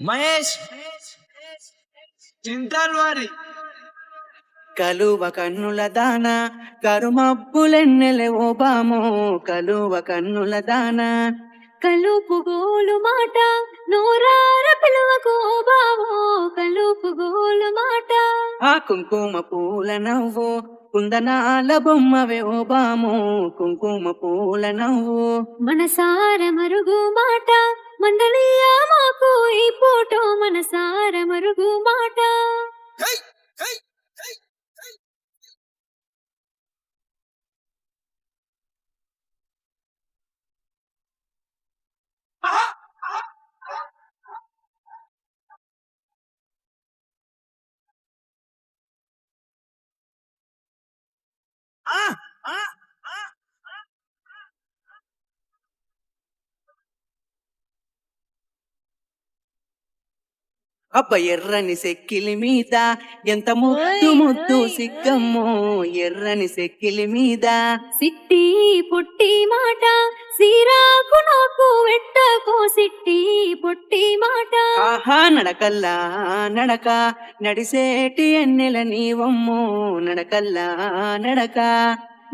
మహేష్ చింతల్ వారి కలువ కన్నుల దాన కరుమబ్బులెన్నెలె ఓ బామో కలువ కన్నుల దాన కలుపు గోలు మాట నోరార పిలువకు ఓ బావో కలుపు గోలు మాట ఆ కుంకుమ పూల నవ్వు కుందనాల బొమ్మవే ఓ బామో కుంకుమ పూల నవ్వు మనసార మరుగు మాట మందలియ మాకు ఈ పూటో మనసార మరుగు మాట అబ్బ ఎర్రని సెక్కిలి మీద ఎంత ముద్దు ముద్దు సిగ్గమ్మో ఎర్రని సెక్కిలి మీద సిట్టి పొట్టి మాట సీరాకు నాకు వెట్టకో సిట్టి పొట్టి మాట ఆహా నడకల్లా నడక నడిసేటి ఎన్నెల నీవమ్మో నడకల్లా నడక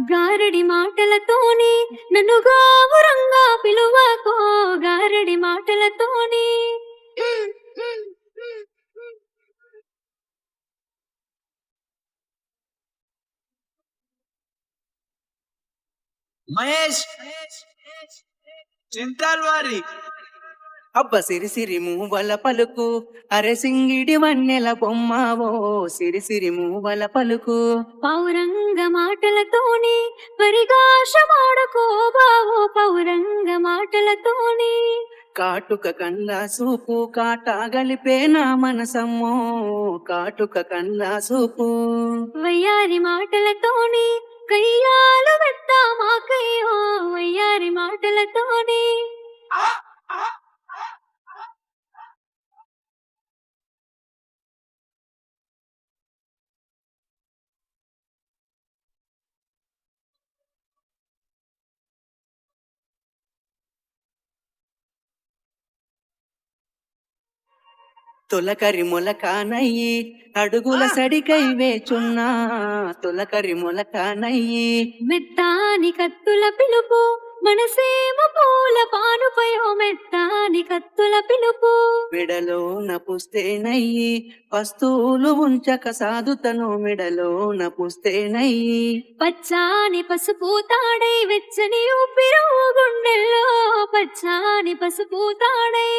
గారడి మాటలతోని నన్ను గావురంగా పిలువకో గారడి మాటలతోని మహేష్ చింతల్ వారి అబ్బ సిరిసిరి మూవల పలుకు అరె సింగిడి వన్నెల బొమ్మావో సిరిసిరి మూవల పలుకు పౌరంగ మాటలతోని పరిగాషమాడకో బావో పౌరంగ మాటలతోని కాటుక కండ్ల సూపు కాటా గలిపే నా మనసమ్మో కాటుక కండ్ల సూపు వయ్యారి మాటలతోని కయ్యాలు పెట్టా మాకయ్యో వయ్యారి మాటలతోని తొలకరి మొలకానయ్యి అడుగుల సడికై వేచున్నా తొలకరి మొలకానయ్యి మెత్తాని కత్తుల పిలుపు మనసేమ పూల పానుపయో మెత్తాని కత్తుల పిలుపు మెడలోన పుస్తేనయ్యి వస్తువులు ఉంచక సాధుతను మెడలోన పుస్తేనయ్యి పచ్చాని పసుపు తాడై వెచ్చని ఊపిరు గుండెల్లో పచ్చాని పసుపు తాడై